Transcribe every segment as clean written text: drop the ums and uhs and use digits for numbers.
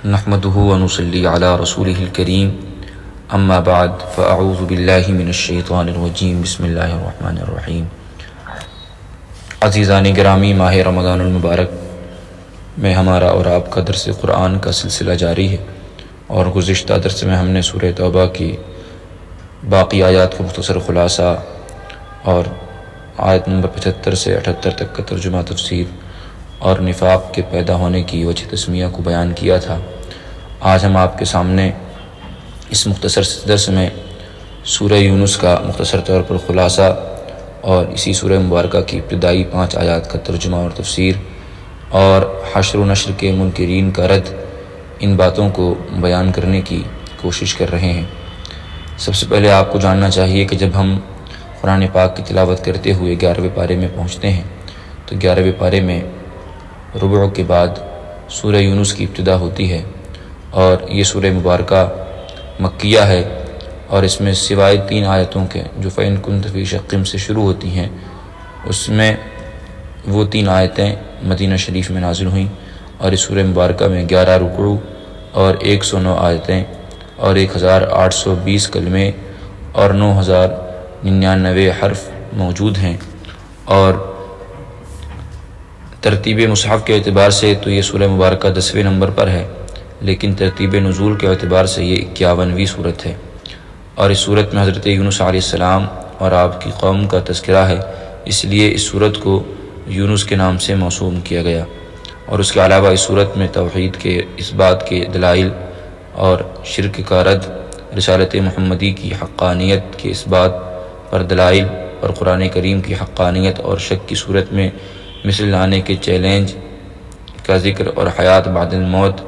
نحمده ونصلي على رسوله الكريم اما بعد فاعوذ باللہ من الشیطان الرجیم بسم اللہ الرحمن الرحیم۔ عزیزان گرامی، ماہ رمضان المبارک میں ہمارا اور آپ کا درس قرآن کا سلسلہ جاری ہے، اور گزشتہ درس میں ہم نے سورہ توبہ کی باقی آیات کا مختصر خلاصہ اور آیت نمبر 75 سے 78 تک کا ترجمہ تفسیر اور نفاق کے پیدا ہونے کی وجہ تسمیہ کو بیان کیا تھا۔ آج ہم آپ کے سامنے اس مختصر درس میں سورہ یونس کا مختصر طور پر خلاصہ اور اسی سورہ مبارکہ کی ابتدائی 5 آیات کا ترجمہ اور تفسیر اور حشر و نشر کے منکرین کا رد، ان باتوں کو بیان کرنے کی کوشش کر رہے ہیں۔ سب سے پہلے آپ کو جاننا چاہیے کہ جب ہم قرآن پاک کی تلاوت کرتے ہوئے 11ویں پارے میں پہنچتے ہیں تو 11ویں پارے میں ربع کے بعد سورہ یونس کی ابتدا ہوتی ہے، اور یہ سورہ مبارکہ مکیہ ہے، اور اس میں سوائے 3 آیتوں کے جو فَإِن كُنتَ فِي شَقٍّ سے شروع ہوتی ہیں، اس میں وہ 3 آیتیں مدینہ شریف میں نازل ہوئیں، اور اس سورہ مبارکہ میں 11 رکوع اور 109 آیتیں اور 1820 کلمے اور 9099 حرف موجود ہیں۔ اور ترتیب مصحف کے اعتبار سے تو یہ سورہ مبارکہ 10ویں نمبر پر ہے، لیکن ترتیب نزول کے اعتبار سے یہ 51ویں صورت ہے، اور اس صورت میں حضرت یونس علیہ السلام اور آپ کی قوم کا تذکرہ ہے، اس لیے اس صورت کو یونس کے نام سے موسوم کیا گیا۔ اور اس کے علاوہ اس صورت میں توحید کے اس بات کے دلائل اور شرک کا رد، رسالت محمدی کی حقانیت کے اس بات پر دلائل، اور قرآن کریم کی حقانیت اور شک کی صورت میں مثل لانے کے چیلنج کا ذکر، اور حیات بعد الموت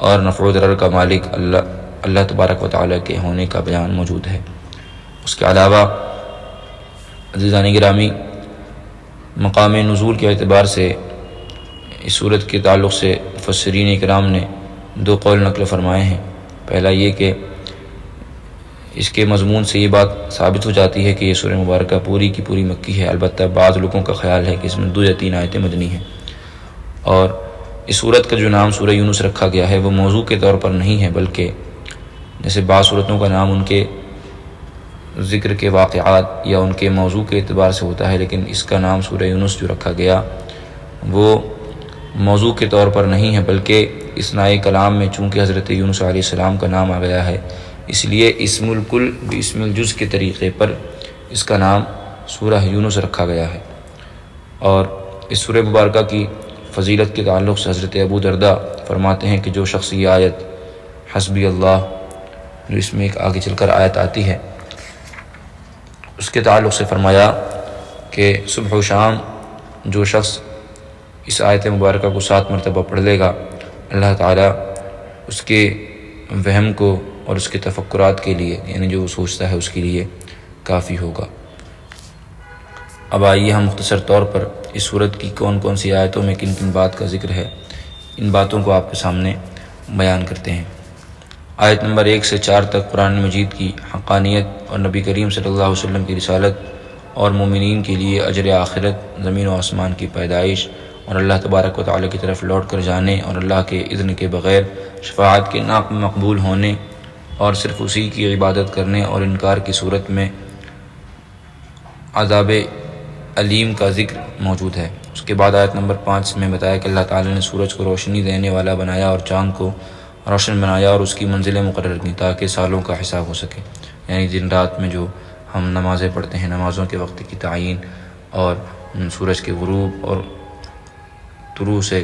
اور نفع و ضرر کا مالک اللہ تبارک و تعالیٰ کے ہونے کا بیان موجود ہے۔ اس کے علاوہ عزیزان گرامی، مقام نزول کے اعتبار سے اس صورت کے تعلق سے مفسرین کرام نے 2 قول نقل فرمائے ہیں۔ پہلا یہ کہ اس کے مضمون سے یہ بات ثابت ہو جاتی ہے کہ یہ سورہ مبارکہ پوری کی پوری مکی ہے، البتہ بعض لوگوں کا خیال ہے کہ اس میں 2 یا 3 آیتیں مدنی ہیں۔ اور اس صورت کا جو نام سورہ یونس رکھا گیا ہے وہ موضوع کے طور پر نہیں ہے، بلکہ جیسے بعض صورتوں کا نام ان کے ذکر کے واقعات یا ان کے موضوع کے اعتبار سے ہوتا ہے، لیکن اس کا نام سورہ یونس جو رکھا گیا وہ موضوع کے طور پر نہیں ہے، بلکہ اس نائے کلام میں چونکہ حضرت یونس علیہ السلام کا نام آ گیا ہے، اس لیے اسم الکل باسم الجز کے طریقے پر اس کا نام سورہ یونس رکھا گیا ہے۔ اور اس سورہ مبارکہ کی فضیلت کے تعلق سے حضرت ابو درداء فرماتے ہیں کہ جو شخص یہ آیت حسبی اللہ، جو اس میں ایک آگے چل کر آیت آتی ہے، اس کے تعلق سے فرمایا کہ صبح و شام جو شخص اس آیت مبارکہ کو 7 مرتبہ پڑھ لے گا، اللہ تعالیٰ اس کے وہم کو اور اس کے تفکرات کے لیے، یعنی جو وہ سوچتا ہے اس کے لیے کافی ہوگا۔ اب آئیے ہم مختصر طور پر اس صورت کی کون کون سی آیتوں میں کن کن بات کا ذکر ہے، ان باتوں کو آپ کے سامنے بیان کرتے ہیں۔ آیت نمبر 1 سے 4 تک قرآن مجید کی حقانیت اور نبی کریم صلی اللہ علیہ وسلم کی رسالت اور مومنین کے لیے اجر آخرت، زمین و آسمان کی پیدائش اور اللہ تبارک و تعالیٰ کی طرف لوٹ کر جانے اور اللہ کے اذن کے بغیر شفاعت کے مقبول ہونے اور صرف اسی کی عبادت کرنے اور انکار کی صورت میں عذاب علیم کا ذکر موجود ہے۔ اس کے بعد آیت نمبر 5 میں بتایا کہ اللہ تعالیٰ نے سورج کو روشنی دینے والا بنایا اور چاند کو روشن بنایا اور اس کی منزلیں مقرر کی تاکہ سالوں کا حساب ہو سکے، یعنی دن رات میں جو ہم نمازیں پڑھتے ہیں، نمازوں کے وقت کی تعیین اور سورج کے غروب اور طلوع سے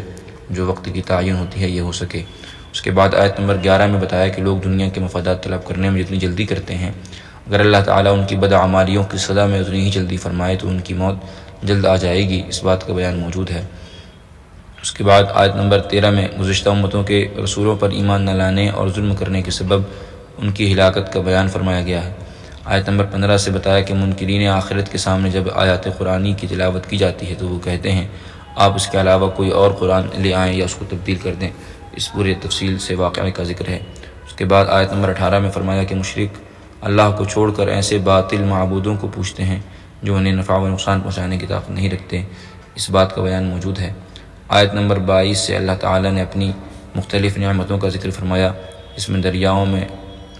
جو وقت کی تعین ہوتی ہے یہ ہو سکے۔ اس کے بعد آیت نمبر 11 میں بتایا کہ لوگ دنیا کے مفادات طلب کرنے میں جتنی جلدی کرتے ہیں، اگر اللہ تعالیٰ ان کی بدعمالیوں کی سزا میں اتنی ہی جلدی فرمائے تو ان کی موت جلد آ جائے گی، اس بات کا بیان موجود ہے۔ اس کے بعد آیت نمبر 13 میں گزشتہ امتوں کے رسولوں پر ایمان نہ لانے اور ظلم کرنے کے سبب ان کی ہلاکت کا بیان فرمایا گیا ہے۔ آیت نمبر 15 سے بتایا کہ منکرین آخرت کے سامنے جب آیات قرآنی کی تلاوت کی جاتی ہے تو وہ کہتے ہیں آپ اس کے علاوہ کوئی اور قرآن لے آئیں یا اس کو تبدیل کر دیں، اس پورے تفصیل سے واقعے کا ذکر ہے۔ اس کے بعد آیت نمبر 18 میں فرمایا کہ مشرک اللہ کو چھوڑ کر ایسے باطل معبودوں کو پوچھتے ہیں جو انہیں نفع و نقصان پہنچانے کی طاقت نہیں رکھتے، اس بات کا بیان موجود ہے۔ آیت نمبر 22 سے اللہ تعالیٰ نے اپنی مختلف نعمتوں کا ذکر فرمایا، اس میں دریاؤں میں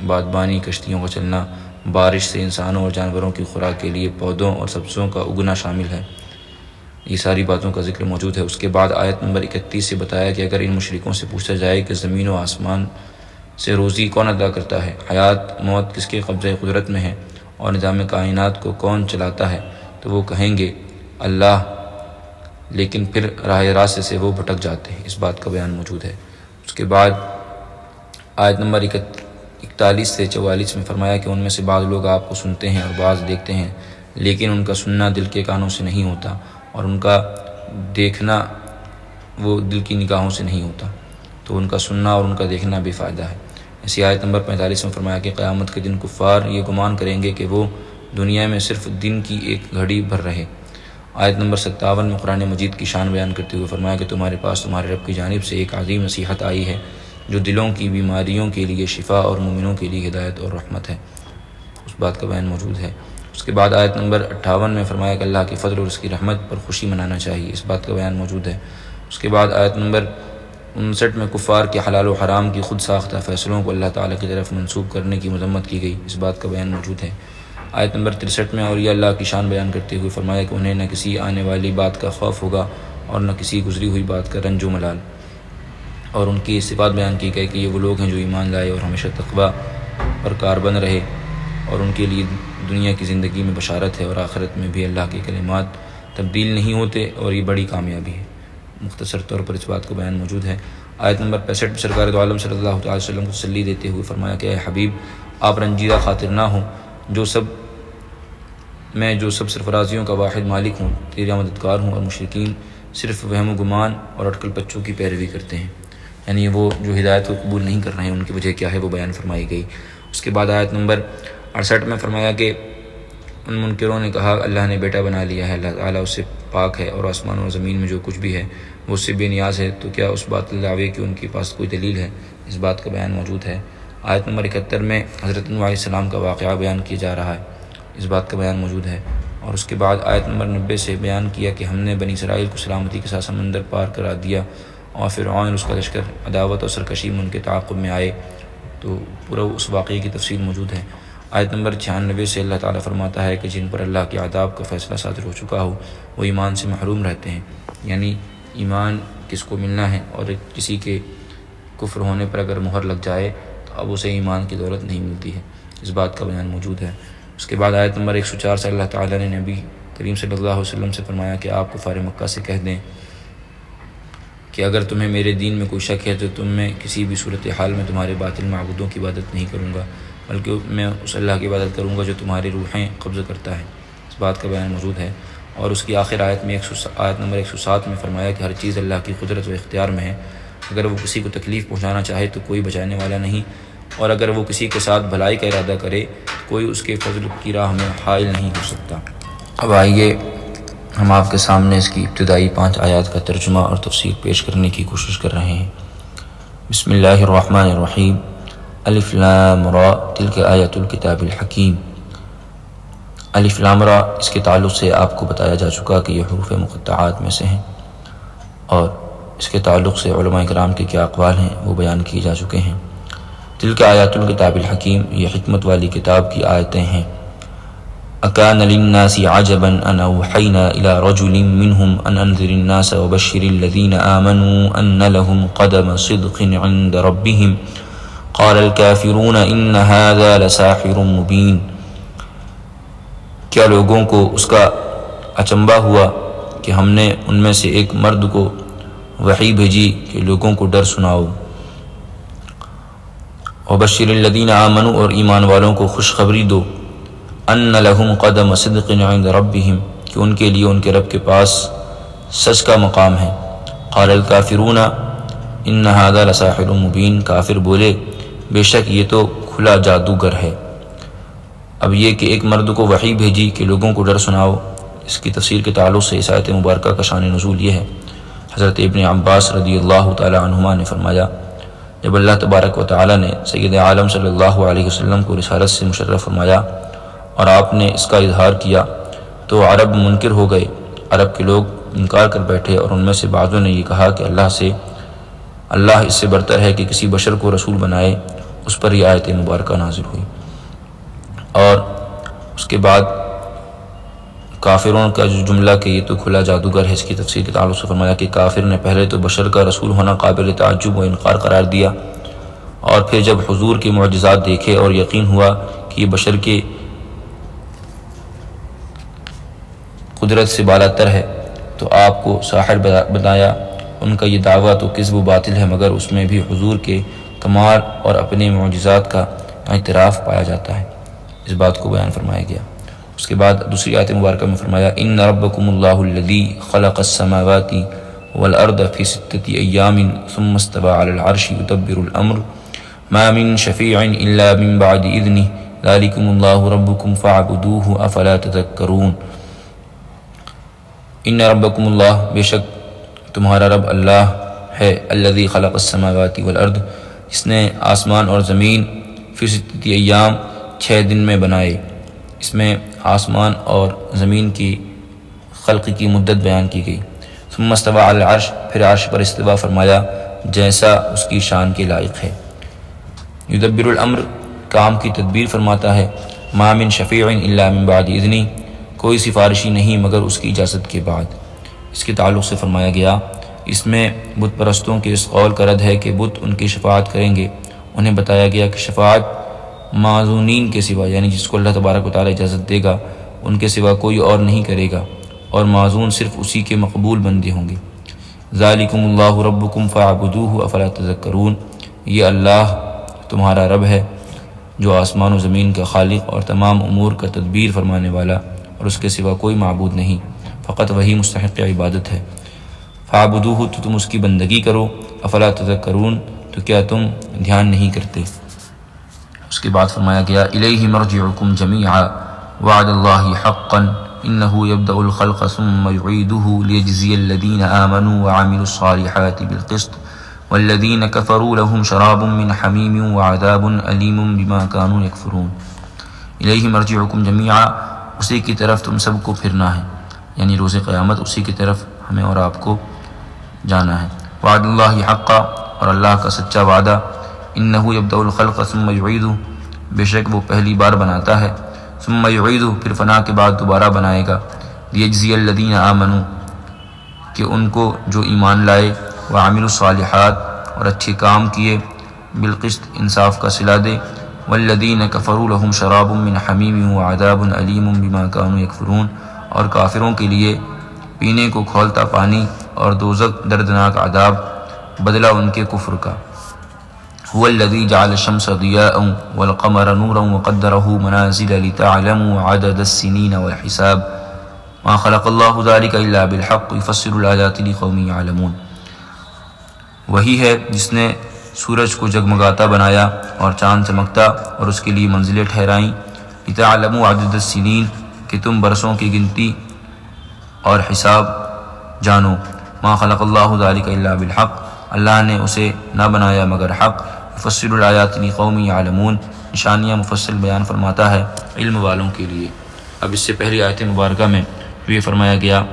بادبانی کشتیوں کا چلنا، بارش سے انسانوں اور جانوروں کی خوراک کے لیے پودوں اور سبزوں کا اگنا شامل ہے۔ یہ ساری باتوں کا ذکر موجود ہے۔ اس کے بعد آیت نمبر 31 سے بتایا کہ اگر ان مشرکوں سے پوچھا جائے کہ زمین و آسمان سے روزی کون ادا کرتا ہے، حیات موت کس کے قبضہ قدرت میں ہے، اور نظام کائنات کو کون چلاتا ہے، تو وہ کہیں گے اللہ، لیکن پھر راہ راست سے وہ بھٹک جاتے ہیں۔ اس بات کا بیان موجود ہے۔ اس کے بعد آیت نمبر 41 سے 44 میں فرمایا کہ ان میں سے بعض لوگ آپ کو سنتے ہیں اور بعض دیکھتے ہیں، لیکن ان کا سننا دل کے کانوں سے نہیں ہوتا اور ان کا دیکھنا وہ دل کی نگاہوں سے نہیں ہوتا، تو ان کا سننا اور ان کا دیکھنا بے فائدہ ہے۔ اسی آیت نمبر 45 میں فرمایا کہ قیامت کے دن کفار یہ گمان کریں گے کہ وہ دنیا میں صرف دن کی ایک گھڑی بھر رہے۔ آیت نمبر 57 میں قرآن مجید کی شان بیان کرتے ہوئے فرمایا کہ تمہارے پاس تمہارے رب کی جانب سے ایک عظیم نصیحت آئی ہے جو دلوں کی بیماریوں کے لیے شفا اور مومنوں کے لیے ہدایت اور رحمت ہے۔ اس بات کا بیان موجود ہے۔ اس کے بعد آیت نمبر 58 میں فرمایا کہ اللہ کے فضل اور اس کی رحمت پر خوشی منانا چاہیے۔ اس بات کا بیان موجود ہے۔ اس کے بعد آیت نمبر 59 میں کفار کے حلال و حرام کی خود ساختہ فیصلوں کو اللہ تعالیٰ کی طرف منسوب کرنے کی مذمت کی گئی۔ اس بات کا بیان موجود ہے۔ آیت نمبر 63 میں اولیاء اللہ کی شان بیان کرتے ہوئے فرمایا کہ انہیں نہ کسی آنے والی بات کا خوف ہوگا اور نہ کسی گزری ہوئی بات کا رنج و ملال، اور ان کی صفات بیان کی گئی کہ یہ وہ لوگ ہیں جو ایمان لائے اور ہمیشہ تقوی پر کاربند رہے، اور ان کے لیے دنیا کی زندگی میں بشارت ہے اور آخرت میں بھی اللہ کے کلمات تبدیل نہیں ہوتے، اور یہ بڑی کامیابی ہے۔ مختصر طور پر اس بات کو بیان موجود ہے۔ آیت نمبر 65 میں سرکار دو عالم صلی اللہ علیہ وسلم کو تسلی دیتے ہوئے فرمایا کہ اے حبیب، آپ رنجیدہ خاطر نہ ہوں، جو سب سرفرازیوں کا واحد مالک ہوں، تیرا مددگار ہوں، اور مشرکین صرف وہم و گمان اور اٹکل پچوں کی پیروی کرتے ہیں، یعنی وہ جو ہدایت کو قبول نہیں کر رہے ہیں ان کی وجہ کیا ہے وہ بیان فرمائی گئی۔ اس کے بعد آیت نمبر 68 میں فرمایا کہ ان منکروں نے کہا اللہ نے بیٹا بنا لیا ہے، اللہ تعالیٰ اس سے پاک ہے اور آسمان اور زمین میں جو کچھ بھی ہے وہ اس سے بے نیاز ہے، تو کیا اس بات دعوے کہ ان کے پاس کوئی دلیل ہے؟ اس بات کا بیان موجود ہے۔ آیت نمبر 71 میں حضرت نوح علیہ السلام کا واقعہ بیان کیا جا رہا ہے، اس بات کا بیان موجود ہے۔ اور اس کے بعد آیت نمبر 90 سے بیان کیا کہ ہم نے بنی اسرائیل کو سلامتی کے ساتھ سمندر پار کرا دیا، اور فرعون اور اس کا لشکر عداوت اور سرکشی میں ان کے تعاقب میں آئے، تو پورا اس واقعے کی تفصیل موجود ہے۔ آیت نمبر 96 سے اللہ تعالیٰ فرماتا ہے کہ جن پر اللہ کے عذاب کا فیصلہ صادر ہو چکا ہو وہ ایمان سے محروم رہتے ہیں، یعنی ایمان کس کو ملنا ہے، اور کسی کے کفر ہونے پر اگر مہر لگ جائے تو اب اسے ایمان کی دولت نہیں ملتی ہے۔ اس بات کا بیان موجود ہے۔ اس کے بعد آیت نمبر 104 سے اللہ تعالیٰ نے نبی کریم صلی اللہ علیہ وسلم سے فرمایا کہ آپ کفار مکہ سے کہہ دیں کہ اگر تمہیں میرے دین میں کوئی شک ہے تو تم میں کسی بھی صورتحال میں تمہارے باطل معبودوں کی عبادت نہیں کروں گا، بلکہ میں اس اللہ کی عبادت کروں گا جو تمہاری روحیں قبض کرتا ہے۔ اس بات کا بیان موجود ہے۔ اور اس کی آخر آیت میں آیت نمبر 107 میں فرمایا کہ ہر چیز اللہ کی قدرت و اختیار میں ہے، اگر وہ کسی کو تکلیف پہنچانا چاہے تو کوئی بچانے والا نہیں، اور اگر وہ کسی کے ساتھ بھلائی کا ارادہ کرے کوئی اس کے فضل کی راہ میں حائل نہیں ہو سکتا۔ اب آئیے ہم آپ کے سامنے اس کی ابتدائی 5 آیات کا ترجمہ اور تفسیر پیش کرنے کی کوشش کر رہے ہیں۔ بسم اللہ الرحمن الرحیم، الف لام را تلک آیت الکتاب الحکیم۔ الف لام را اس کے تعلق سے آپ کو بتایا جا چکا کہ یہ حروف مقطعات میں سے ہیں، اور اس کے تعلق سے علماء کرام کے کیا اقوال ہیں وہ بیان کیے جا چکے ہیں۔ تلک آیات الکتاب الحکیم، یہ حکمت والی کتاب کی آیتیں ہیں۔ اکان للناس عجبا ان اوحینا الى رجل منهم ان انذر الناس وبشر الذین آمنوا ان لهم قدم صدق عند ربهم قال الكافرون ان هذا لساحر مبین۔ کیا لوگوں کو اس کا اچنبا ہوا کہ ہم نے ان میں سے ایک مرد کو وحی بھیجی کہ لوگوں کو ڈر سناؤ، وبشر الذین آمنوا اور ایمان والوں کو خوشخبری دو، ان لہم قدم صدق عند ربہم کہ ان کے لیے ان کے رب کے پاس سچ کا مقام ہے۔ قال الکافرون ان ھذا لساحر مبین، کافر بولے بے شک یہ تو کھلا جادوگر ہے۔ اب یہ کہ ایک مرد کو وحی بھیجی کہ لوگوں کو ڈر سناؤ، اس کی تفسیر کے تعلق سے اس آیت مبارکہ کا شان نزول یہ ہے۔ حضرت ابن عباس رضی اللہ تعالی عنہما نے فرمایا جب اللہ تبارک و تعالی نے سید عالم صلی اللہ علیہ وسلم کو رسالت سے مشرف فرمایا اور آپ نے اس کا اظہار کیا تو عرب منکر ہو گئے، عرب کے لوگ انکار کر بیٹھے، اور ان میں سے بعضوں نے یہ کہا کہ اللہ سے اللہ اس سے برتر ہے کہ کسی بشر کو رسول بنائے، اس پر یہ آیت مبارکہ نازل ہوئی۔ اور اس کے بعد کافروں کا جو جملہ کہ یہ تو کھلا جادوگر ہے، اس کی تفسیر کے تعلق سے فرمایا کہ کافر نے پہلے تو بشر کا رسول ہونا قابل تعجب و انکار قرار دیا، اور پھر جب حضور کے معجزات دیکھے اور یقین ہوا کہ یہ بشر کے قدرت سے بالاتر ہے تو آپ کو ساحر بنایا۔ ان کا یہ دعویٰ تو کذب و باطل ہے، مگر اس میں بھی حضور کے کمال اور اپنے معجزات کا اعتراف پایا جاتا ہے، اس بات کو بیان فرمایا گیا۔ اس کے بعد دوسری آیت مبارکہ میں فرمایا ان ربکم اللہ الذی خلق السماوات والارض فی 6 ایام ثم استوى علی العرش یدبر الامر ما من شفیع الا من بعد اذنہ ذلکم اللہ ربکم فاعبدوہ افلا تذکرون۔ ان ربکم اللہ، بے شک تمہارا رب اللہ ہے، الذی خلق السماوات والارض، اس نے آسمان اور زمین فی 6 ایام 6 دن میں بنائے۔ اس میں آسمان اور زمین کی خلق کی مدت بیان کی گئی۔ ثم استوى علی العرش، پھر عرش پر استوا فرمایا جیسا اس کی شان کے لائق ہے۔ یدبر الامر، کام کی تدبیر فرماتا ہے۔ ما من شفیع الا من بعد اذنہ، کوئی سفارشی نہیں مگر اس کی اجازت کے بعد۔ اس کے تعلق سے فرمایا گیا اس میں بت پرستوں کے اس قول کا رد ہے کہ بت ان کی شفاعت کریں گے۔ انہیں بتایا گیا کہ شفاعت معذونین کے سوا، یعنی جس کو اللہ تبارک و تعالی اجازت دے گا ان کے سوا کوئی اور نہیں کرے گا، اور معذون صرف اسی کے مقبول بندے ہوں گے۔ ذالکم اللہ ربکم فاعبدوہ افلا تذکرون، یہ اللہ تمہارا رب ہے جو آسمان و زمین کا خالق اور تمام امور کا تدبیر فرمانے والا، اور اس کے سوا کوئی معبود نہیں، فقط وہی مستحق عبادت ہے۔ فاعبدوہ، تو تم اس کی بندگی کرو، افلا تذکرون، تو کیا تم دھیان نہیں کرتے۔ اس کے بعد فرمایا گیا الیہ مرجعکم جمیعا وعد اللہ حقا انہ یبدأ الخلق ثم یعیدہ لیجزی الذین آمنوا وعملوا الصالحات بالقسط والذین کفروا لهم شراب من حمیم وعذاب علیم بما كانوا یکفرون۔ الیہ مرجعکم جمیعا، اسی کی طرف تم سب کو پھرنا ہے، یعنی روز قیامت اسی کی طرف ہمیں اور آپ کو جانا ہے۔ وعد اللہ حقا، اور اللہ کا سچا وعدہ، انہ یبدأ الخلق ثم یعیدہ، بے شک وہ پہلی بار بناتا ہے، ثم یعیدہ، پھر فنا کے بعد دوبارہ بنائے گا، لیجزی الذین آمنوا، کہ ان کو جو ایمان لائے، وعملوا الصالحات، اور اچھے کام کیے، بالقسط، انصاف کا صلہ دے، والذین کفروا لهم شراب من حمیم وعذاب علیم بما كانوا یکفرون، اور کافروں کے لیے پینے کو کھولتا پانی اور دوزخ دردناک عذاب، بدلہ ان کے کفر کا۔ هو الذی جعل الشمس ضیاء والقمر نورا وقدره منازل لتعلموا عدد السنین والحساب ما خلق اللہ ذلك الا بالحق یفصل الآیات لقوم یعلمون۔ وہی ہے جس نے سورج کو جگمگاتا بنایا اور چاند چمکتا اور اس کے لیے منزلیں ٹھہرائیں، لتعلموا عدد السنین، کہ تم برسوں کی گنتی اور حساب جانو، ما خلق اللہ ذلك الا بالحق، اللہ نے اسے نہ بنایا مگر حق، یفصل الآیات لقوم یعلمون، نشانیاں مفصل بیان فرماتا ہے علم والوں کے لیے۔ اب اس سے پہلی آیت مبارکہ میں یہ فرمایا گیا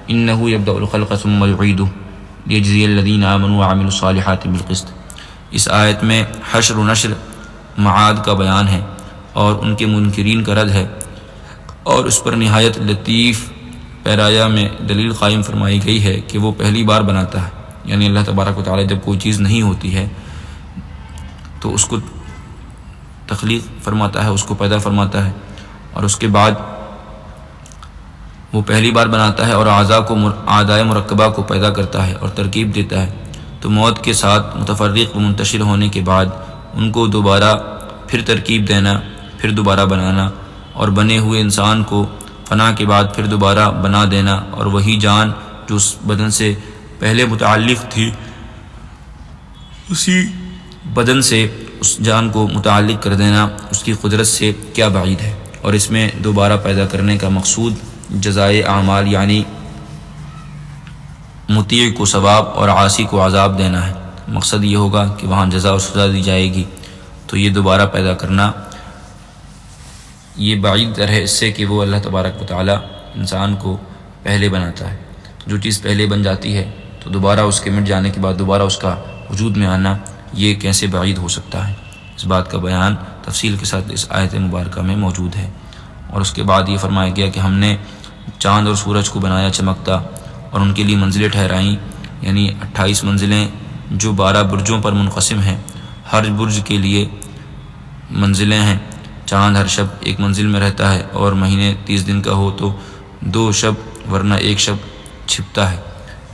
انہ یبدأ الخلق ثم یعیدہ لیجزی الذین آمنوا وعملوا الصالحات بالقسط۔ اس آیت میں حشر و نشر معاد کا بیان ہے اور ان کے منکرین کا رد ہے، اور اس پر نہایت لطیف پیرایا میں دلیل قائم فرمائی گئی ہے کہ وہ پہلی بار بناتا ہے، یعنی اللہ تبارک و تعالی جب کوئی چیز نہیں ہوتی ہے تو اس کو تخلیق فرماتا ہے، اس کو پیدا فرماتا ہے، اور اس کے بعد وہ پہلی بار بناتا ہے اور اعضاء مرکبہ کو پیدا کرتا ہے اور ترکیب دیتا ہے، تو موت کے ساتھ متفرق و منتشر ہونے کے بعد ان کو دوبارہ پھر ترکیب دینا، پھر دوبارہ بنانا، اور بنے ہوئے انسان کو فنا کے بعد پھر دوبارہ بنا دینا، اور وہی جان جو اس بدن سے پہلے متعلق تھی اسی بدن سے اس جان کو متعلق کر دینا اس کی قدرت سے کیا بعید ہے۔ اور اس میں دوبارہ پیدا کرنے کا مقصود جزائے اعمال، یعنی مطیع کو ثواب اور عاصی کو عذاب دینا ہے۔ مقصد یہ ہوگا کہ وہاں جزا و سزا دی جائے گی، تو یہ دوبارہ پیدا کرنا یہ بعید تر ہے اس سے کہ وہ اللہ تبارک و تعالی انسان کو پہلے بناتا ہے۔ جو چیز پہلے بن جاتی ہے تو دوبارہ اس کے مٹ جانے کے بعد دوبارہ اس کا وجود میں آنا یہ کیسے بعید ہو سکتا ہے؟ اس بات کا بیان تفصیل کے ساتھ اس آیت مبارکہ میں موجود ہے۔ اور اس کے بعد یہ فرمایا گیا کہ ہم نے چاند اور سورج کو بنایا چمکتا اور ان کے لیے منزلیں ٹھہرائیں، یعنی 28 منزلیں جو 12 برجوں پر منقسم ہیں، ہر برج کے لیے منزلیں ہیں۔ چاند ہر شب ایک منزل میں رہتا ہے، اور مہینے 30 دن کا ہو تو 2 شب ورنہ 1 شب چھپتا ہے۔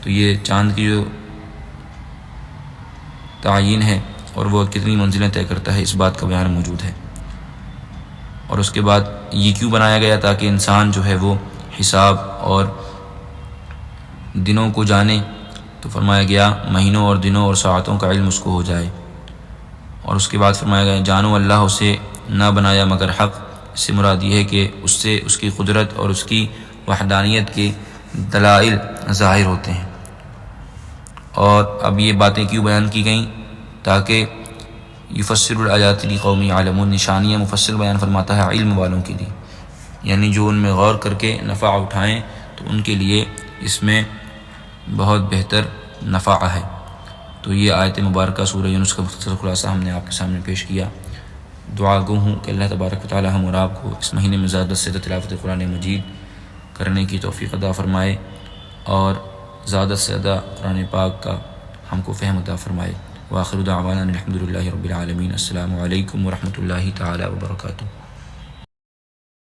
تو یہ چاند کی جو تعین ہے اور وہ کتنی منزلیں طے کرتا ہے، اس بات کا بیان موجود ہے۔ اور اس کے بعد یہ کیوں بنایا گیا؟ تاکہ انسان جو ہے وہ حساب اور دنوں کو جانے۔ تو فرمایا گیا مہینوں اور دنوں اور ساعتوں کا علم اس کو ہو جائے۔ اور اس کے بعد فرمایا گیا جانو اللہ اسے نہ بنایا مگر حق۔ اس سے مراد یہ ہے کہ اس سے اس کی قدرت اور اس کی وحدانیت کے دلائل ظاہر ہوتے ہیں۔ اور اب یہ باتیں کیوں بیان کی گئیں؟ تاکہ یفسر الآیات لقوم یعلمون، نشانیاں مفسر بیان فرماتا ہے علم والوں کے لیے، یعنی جو ان میں غور کر کے نفع اٹھائیں تو ان کے لیے اس میں بہت بہتر نفع ہے۔ تو یہ آیت مبارکہ سورہ یونس کا مختصر خلاصہ ہم نے آپ کے سامنے پیش کیا۔ دعا گو ہوں کہ اللہ تبارک و تعالی ہم اور آپ کو اس مہینے میں زیادہ سے زیادہ تلاوت قرآن مجید کرنے کی توفیق عطا فرمائے، اور زیادہ سے زیادہ قرآن پاک کا ہم کو فہم عطا فرمائے۔ وآخر دعوانا الحمد للہ رب العالمین۔ السلام علیکم ورحمۃ اللہ تعالی وبرکاتہ۔